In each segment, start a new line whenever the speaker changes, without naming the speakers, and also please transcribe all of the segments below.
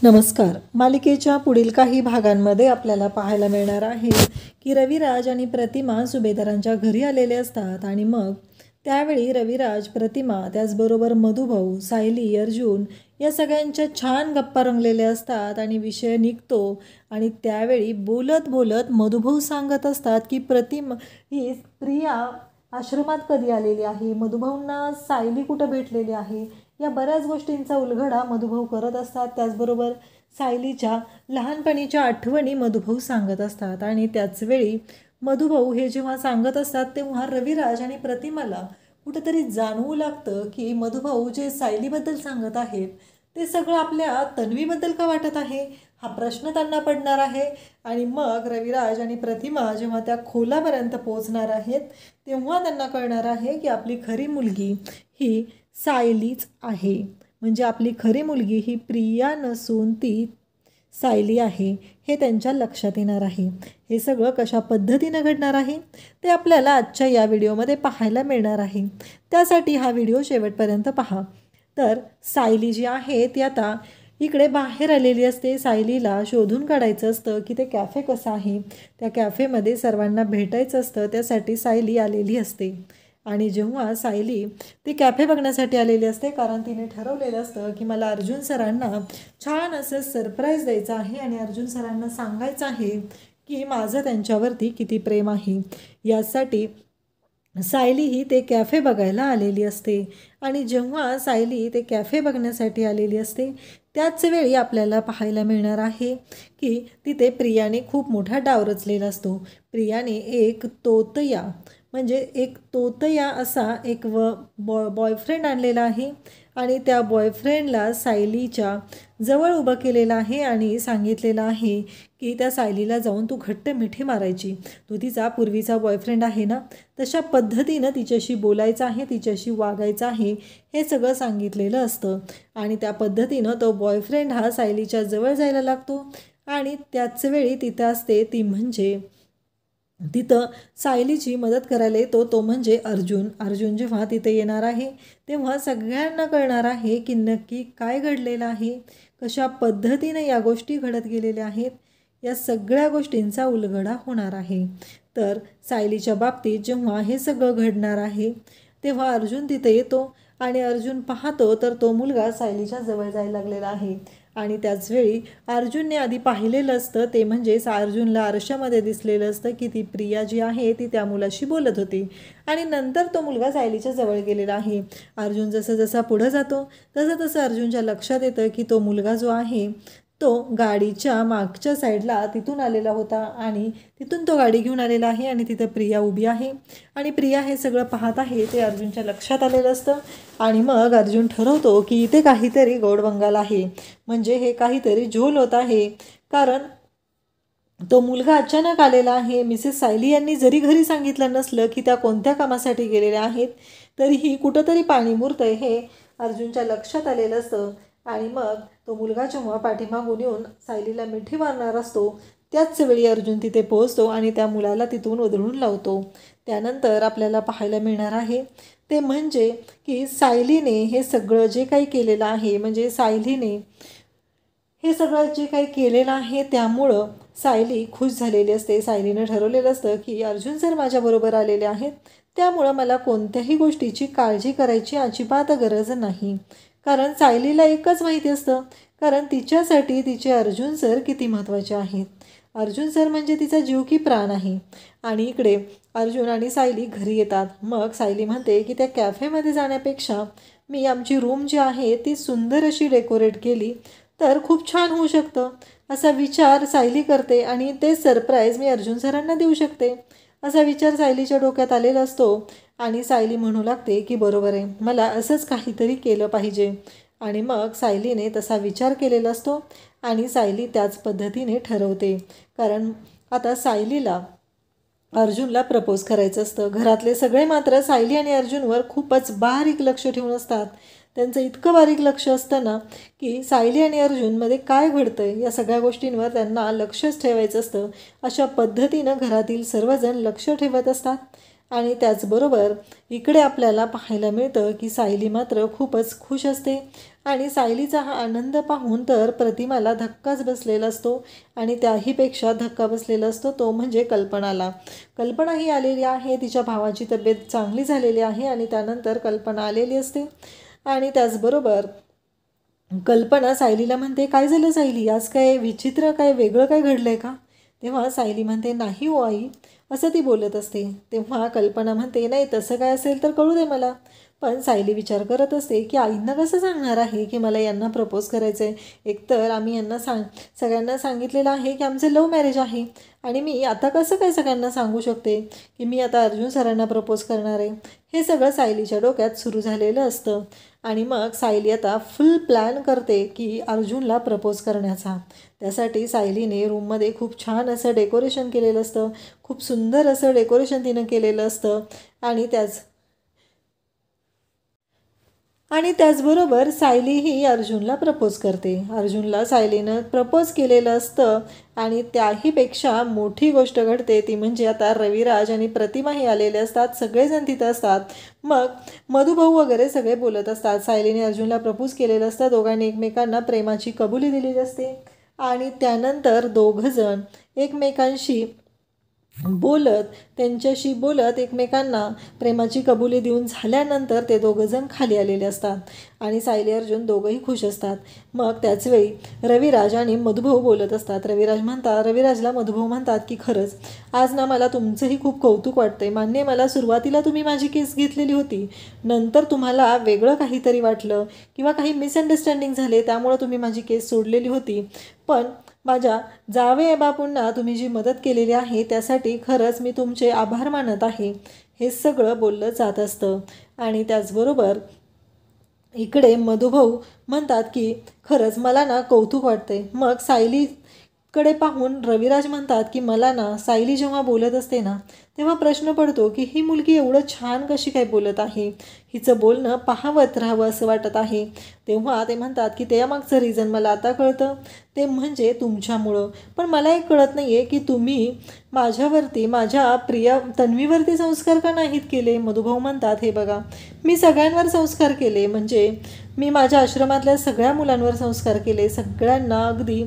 नमस्कार. मालिकेच्या पुढील काही भागांमध्ये आपल्याला पाहायला मिळणार आहे की रविराज आणि प्रतिमा सुभेदारांच्या घरी आलेले असतात आणि मग त्यावेळी रविराज, प्रतिमा, त्याचबरोबर मधुभाऊ, सायली, अर्जुन या सगळ्यांच्या छान गप्पा रंगलेल्या असतात आणि विषय निघतो. आणि त्यावेळी बोलत बोलत मधुभाऊ सांगत असतात की प्रतिमा ही प्रिया आश्रमात कधी आलेली आहे, मधुभाऊंना सायली कुठं भेटलेली आहे, या बऱ्याच गोष्टींचा उलगडा मधुभाऊ करत असतात. त्याचबरोबर सायलीच्या लहानपणीच्या आठवणी मधुभाऊ सांगत असतात. आणि त्याचवेळी मधुभाऊ हे जेव्हा सांगत असतात तेव्हा रविराज आणि प्रतिमाला कुठंतरी जाणवू लागतं की मधुभाऊ जे सायलीबद्दल सांगत आहेत ते सगळं आपल्या तन्वीबद्दल का वाटत आहे, हा प्रश्न त्यांना पडणार आहे. आणि मग रविराज आणि प्रतिमा जेव्हा त्या खोलापर्यंत पोहोचणार आहेत तेव्हा त्यांना कळणार आहे की आपली खरी मुलगी ही सायलीच आहे. म्हणजे आपली खरी मुलगी ही प्रिया नसून ती सायली आहे हे त्यांच्या लक्षात येणार आहे. हे सगळं कशा पद्धतीनं घडणार आहे ते आपल्याला आजच्या या व्हिडिओमध्ये पाहायला मिळणार आहे. त्यासाठी हा व्हिडिओ शेवटपर्यंत पहा. तर सायली जी आहे ती आता इकडे बाहेर आलेली असते. सायलीला शोधून काढायचं असतं की ते कॅफे कसं आहे, त्या कॅफेमध्ये सर्वांना भेटायचं असतं, त्यासाठी सायली आलेली असते. आणि जेव्हा सायली ती कॅफे बघण्यासाठी आलेली असते कारण तिने ठरवलेलं असतं की मला अर्जुन सरांना छान असं सरप्राईज द्यायचं आहे आणि अर्जुन सरांना सांगायचं आहे की माझं त्यांच्यावरती किती प्रेम आहे. यासाठी सायली ही ते कॅफे बघायला आलेली असते. आणि जेव्हा सायली ते कॅफे बघण्यासाठी आलेली असते त्याच वेळी आपल्याला पाहायला मिळणार आहे की तिथे प्रियाने खूप मोठा डाव रचलेला असतो. प्रियाने एक तोतया म्हणजे एक तोतया असा एक बॉयफ्रेंड आणलेला आहे आणि त्या बॉयफ्रेंडला सायलीच्या जवळ उभं केलेलं आहे आणि सांगितलेलं आहे की त्या सायलीला जाऊन तू घट्ट मिठी मारायची. तो तिचा पूर्वीचा बॉयफ्रेंड आहे ना, तशा पद्धतीनं तिच्याशी बोलायचं आहे, तिच्याशी वागायचं आहे, हे सगळं सांगितलेलं असतं. आणि त्या पद्धतीनं तो बॉयफ्रेंड हा सायलीच्या जवळ जायला लागतो. आणि त्याच वेळी तिथं असते ती म्हणजे तिथं सायलीची मदत करायला येतो तो म्हणजे अर्जुन. अर्जुन जेव्हा तिथे येणार आहे तेव्हा सगळ्यांना कळणार आहे की नक्की काय घडलेलं आहे, कशा पद्धतीने या गोष्टी घडत गेलेल्या आहेत, या सगळ्या गोष्टींचा उलगडा होणार आहे. तर सायलीच्या बाबतीत जेव्हा हे सगळं घडणार आहे तेव्हा अर्जुन तिथे येतो आणि अर्जुन पाहतो तर तो मुलगा सायलीच्या जवळ जायला लागलेला आहे. आणि त्याचवेळी अर्जुनने आधी पाहिलेलं असतं ते म्हणजे अर्जुनला आरशामध्ये दिसलेलं असतं की ती प्रिया जी आहे ती त्या मुलाशी बोलत होती. आणि नंतर तो मुलगा सायलीच्या जवळ गेलेला आहे. अर्जुन जसं जसा पुढं जातो तसं तसं अर्जुनच्या लक्षात येतं की तो मुलगा जो आहे तो गाडीच्या मागच्या साईडला तिथून आलेला होता आणि तिथून तो गाडी घेऊन आलेला आहे आणि तिथं प्रिया उभी आहे. आणि प्रिया हे सगळं पाहत आहे ते अर्जुनच्या लक्षात आलेलं असतं. आणि मग अर्जुन ठरवतो की इथे काहीतरी गोडबंगाल आहे, म्हणजे हे काहीतरी झोल होत आहे. कारण तो मुलगा अचानक आलेला आहे. मिसेस सायली यांनी जरी घरी सांगितलं नसलं की त्या कोणत्या कामासाठी गेलेल्या आहेत तरीही कुठंतरी पाणी मुरतंय हे अर्जुनच्या लक्षात आलेलं असतं. आणि मग तो मुलगा जेव्हा पाठीमागून येऊन सायलीला मिठी मारणार असतो त्याच वेळी अर्जुन तिथे पोहोचतो आणि त्या मुलाला तिथून उधळून लावतो. त्यानंतर आपल्याला पाहायला मिळणार आहे ते म्हणजे की सायलीने हे सगळं जे काही केलेलं आहे, म्हणजे सायलीने हे सगळं जे काही केलेलं आहे त्यामुळं सायली खुश झालेली असते. सायलीनं ठरवलेलं असतं की अर्जुन सर माझ्याबरोबर आलेले आहेत त्यामुळं मला कोणत्याही गोष्टीची काळजी करायची अजिबात गरज नाही. कारण सायलीला एकच माहिती असतं, कारण तिच्यासाठी तिचे अर्जुन सर किती महत्त्वाचे आहेत. अर्जुन सर म्हणजे तिचा जीव की प्राण आहे. आणि इकडे अर्जुन आणि सायली घरी येतात. मग सायली म्हणते की त्या कॅफेमध्ये जाण्यापेक्षा मी आमची रूम जी आहे ती सुंदर अशी डेकोरेट केली तर खूप छान होऊ शकतं, असा विचार सायली करते आणि ते सरप्राईज मी अर्जुन सरांना देऊ शकते, असा विचार सायलीच्या डोक्यात आलेला असतो. आणि सायली म्हणू लागते की बरोबर आहे, मला असंच काहीतरी केलं पाहिजे. आणि मग सायलीने तसा विचार केलेला असतो आणि सायली त्याच पद्धतीने ठरवते. कारण आता सायलीला अर्जुनला प्रपोज करायचं असतं. घरातले सगळे मात्र सायली आणि अर्जुनवर खूपच बारीक लक्ष ठेवून असतात. त्यांचं इतकं बारीक लक्ष असतं ना की सायली आणि अर्जुनमध्ये काय घडतं आहे या सगळ्या गोष्टींवर त्यांना लक्षच ठेवायचं असतं. अशा पद्धतीनं घरातील सर्वजण लक्ष ठेवत असतात. आणि त्याचबरोबर इकडे आपल्याला पाहायला मिळतं की सायली मात्र खूपच खुश असते आणि सायलीचा हा आनंद पाहून तर प्रतिमाला धक्काच बसलेला असतो आणि त्याहीपेक्षा धक्का बसलेला असतो तो म्हणजे कल्पनाला. कल्पना ही आलेली आहे, तिच्या भावाची तब्येत चांगली झालेली आहे आणि त्यानंतर कल्पना आलेली असते आणि त्याचबरोबर कल्पना सायलीला म्हणते, काय झालं सायली, आज काय विचित्र, काय वेगळं काय घडलं आहे का? तेव्हा सायली म्हणते, नाही हो आई, असं ती बोलत असते. तेव्हा कल्पना म्हणते, नाही तसं काय असेल तर कळू दे मला. पण सायली विचार करत असते की आईंना कसं सांगणार आहे की मला यांना प्रपोज करायचं आहे. एकतर आम्ही यांना सगळ्यांना सांगितलेलं आहे की आमचं लव्ह मॅरेज आहे आणि मी आता कसं काय सगळ्यांना सांगू शकते की मी आता अर्जुन सरांना प्रपोज करणार आहे. हे सगळं सायलीच्या डोक्यात सुरू झालेलं असतं आणि मग सायली आता फुल प्लॅन करते की अर्जुनला प्रपोज करण्याचा. त्यासाठी सायलीने रूममध्ये खूप छान असं डेकोरेशन केलेलं असतं, खूप सुंदर असं डेकोरेशन तिनं केलेलं असतं आणि त्याचबरोबर सायली ही अर्जुनला प्रपोज करते. अर्जुनला सायलीनं प्रपोज केलेलं असतं आणि त्याहीपेक्षा मोठी गोष्ट घडते ती म्हणजे आता रविराज आणि प्रतिमाही आलेले असतात, सगळेजण तिथं असतात. मग मधुभाऊ वगैरे सगळे बोलत असतात. सायलीने अर्जुनला प्रपोज केलेलं असतं, दोघांनी एकमेकांना प्रेमाची कबुली दिलेली असते आणि त्यानंतर दोघंजण एकमेकांशी त्यांच्याशी बोलत एकमेकांना प्रेमाची कबुली देऊन झाल्यानंतर ते दोघंजण खाली आलेले असतात आणि सायली अर्जुन दोघंही खुश असतात. मग त्याचवेळी रविराज आणि मधुभाऊ बोलत असतात. रविराजला मधुभाऊ म्हणतात की खरंच आज ना मला तुमचंही खूप कौतुक वाटतंय. मान्य मला सुरुवातीला तुम्ही माझी केस घेतलेली होती, नंतर तुम्हाला वेगळं काहीतरी वाटलं किंवा काही मिसअंडरस्टँडिंग झाले त्यामुळं तुम्ही माझी केस सोडलेली होती, पण माझ्या जावे बापूंना तुम्ही जी मदत केलेली आहे त्यासाठी खरंच मी तुमचे आभार मानत आहे. हे सगळं बोललं जात असतं आणि त्याचबरोबर इकडे मधुभाऊ म्हणतात की खरंच मला ना कौतुक वाटते. मग सायलीकडे पाहून रविराज म्हणतात की मला ना सायली जेव्हा बोलत असते ना तेव्हा प्रश्न पडतो की ही मुलगी एवढं छान कशी काय बोलत आहे, हिचं बोलणं पाहावत राहावं असं वाटत आहे. तेव्हा ते म्हणतात की त्यामागचं रिझन मला आता कळतं, ते म्हणजे तुमच्यामुळं. पण मला एक कळत नाही आहे की तुम्ही माझ्या प्रिया तन्वीवरती संस्कार का नाहीत केले. मधुभाऊ म्हणतात, हे बघा मी सगळ्यांवर संस्कार केले, म्हणजे मी माझ्या आश्रमातल्या सगळ्या मुलांवर संस्कार केले, सगळ्यांना अगदी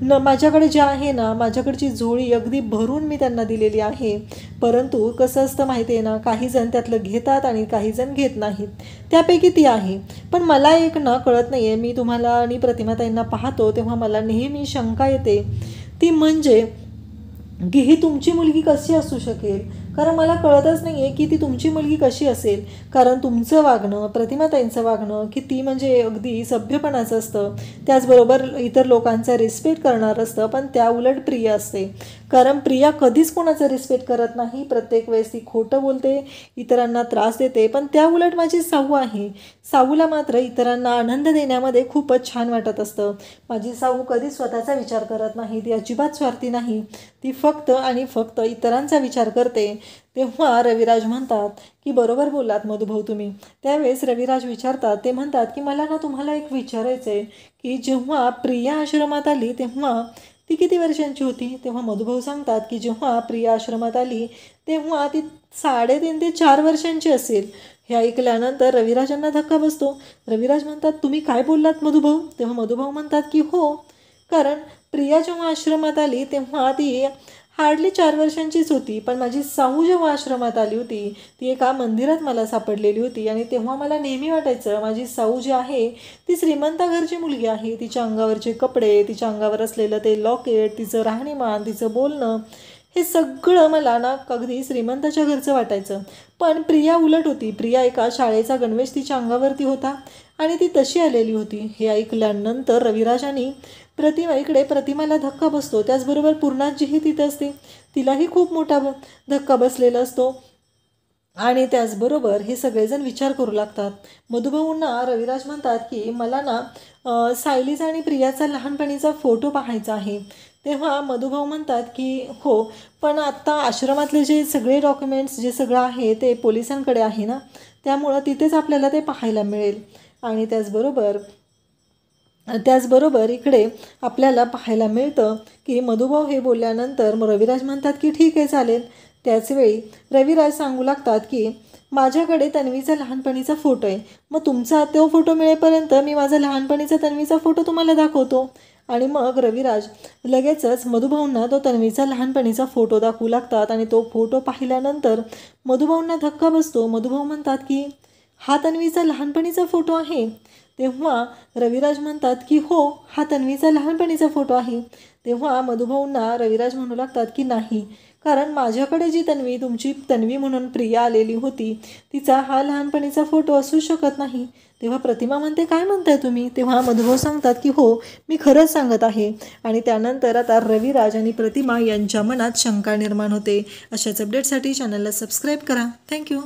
माझ्याकडे जे आहे ना माझ्याकडची झोळी अगदी भरून मी त्यांना दिलेली आहे. परंतु कसं असतं माहिती आहे ना, काही जण त्यातलं घेतात आणि काही जण घेत नाहीत, त्यापैकी ती आहे. पण मला एक ना कळत नाही आहे, मी तुम्हाला आणि प्रतिमाताईंना पाहतो तेव्हा मला नेहमी शंका येते, ती म्हणजे की ही तुमची मुलगी कशी असू शकेल. कारण मला कळतच नाही आहे की ती तुमची मुलगी कशी असेल. कारण तुमचं वागणं, प्रतिमाताईंचं वागणं किती म्हणजे अगदी सभ्यपणाचं असतं, त्याचबरोबर इतर लोकांचा रिस्पेक्ट करणारं असतं. पण त्या उलट प्रिया असते, कारण प्रिया कधीच कोणाचा रिस्पेक्ट करत नाही, प्रत्येक वेळेस ती खोटं बोलते, इतरांना त्रास देते. पण त्या उलट माझी साऊ आहे, साऊला मात्र इतरांना आनंद देण्यामध्ये खूपच छान वाटत असतं. माझी साऊ कधीच स्वतःचा विचार करत नाही, ती अजिबात स्वार्थी नाही, ती फक्त आणि फक्त इतरांचा विचार करते. तेव्हा रविराज म्हणतात की बरोबर बोललात मधुभाऊ तुम्ही. त्यावेळेस रविराज विचारतात, ते म्हणतात की मला ना तुम्हाला एक विचारायचं आहे की जेव्हा प्रिया आश्रमात आली तेव्हा ती किती वर्षांची होती. तेव्हा मधुभाऊ सांगतात की जेव्हा प्रिया आश्रमात आली तेव्हा ती 3.5 ते 4 वर्षांची असेल. हे ऐकल्यानंतर रविराजांना धक्का बसतो. रविराज म्हणतात, तुम्ही काय बोललात मधुभाऊ. तेव्हा मधुभाऊ म्हणतात की हो, कारण प्रिया जेव्हा आश्रमात आली तेव्हा ती हार्डली 4 वर्षांचीच होती. पण माझी साऊ जेव्हा आश्रमात आली होती ती एका मंदिरात मला सापडलेली होती आणि तेव्हा मला नेहमी वाटायचं माझी साऊ जी आहे ती श्रीमंता घरची मुलगी आहे. तिच्या अंगावरचे कपडे, तिच्या अंगावर असलेलं ते लॉकेट, तिचं राहणीमान, तिचं बोलणं, हे सगळं मला ना अगदी श्रीमंताच्या घरचं वाटायचं. पण प्रिया उलट होती. प्रिया एका शाळेचा गणवेश तिच्या अंगावरती होता आणि ती तशी आलेली होती. हे ऐकल्यानंतर रविराजांनी प्रतिमाला धक्का बसतो. त्याचबरोबर पूर्णाजीही तिथं असते, तिलाही खूप मोठा धक्का बसलेला असतो आणि त्याचबरोबर हे सगळेजण विचार करू लागतात. मधुभाऊंना रविराज म्हणतात की मला ना सायलीचा आणि प्रियाचा लहानपणीचा फोटो पाहायचा आहे. तेव्हा मधुभाऊ म्हणतात की हो, पण आत्ता आश्रमातले जे सगळे डॉक्युमेंट्स जे सगळं आहे ते पोलिसांकडे आहे ना, त्यामुळं तिथेच आपल्याला ते पाहायला मिळेल. आणि त्याचबरोबर इकडे आपल्याला पाहायला मिळतं की मधुभाऊ हे बोलल्यानंतर रविराज म्हणतात की ठीक आहे चालेल, त्याचवेळी रविराज सांगू लागतात की माझ्याकडे तन्वीचा लहानपणीचा फोटो आहे, मग तुमचा तो फोटो मिळेपर्यंत मी माझा लहानपणीचा तन्वीचा फोटो तुम्हाला दाखवतो. आणि मग रविराज लगेचच मधुभाऊंना तो तन्वीचा लहानपणीचा फोटो दाखवू लागतात आणि तो फोटो पाहिल्यानंतर मधुभाऊंना धक्का बसतो. मधुभाऊ म्हणतात की हा तन्वीचा लहानपणीचा फोटो आहे. तेव्हा रविराज म्हणतात की हो, हा तन्वीचा लहानपणीचा फोटो आहे. तेव्हा मधुभाऊंना रविराज म्हणू लागतात की नाही, कारण माझ्याकडे जी तन्वी, तुमची तन्वी म्हणून प्रिया आलेली होती, तिचा हा लहानपणीचा फोटो असू शकत नाही. तेव्हा प्रतिमा म्हणते काय म्हणताय तुम्ही. तेव्हा मधुभाऊ सांगतात की हो, मी खरंच सांगत आहे. आणि त्यानंतर आता रविराज आणि प्रतिमा यांच्या मनात शंका निर्माण होते. अशाच अपडेटसाठी चॅनलला सबस्क्राईब करा. थँक्यू.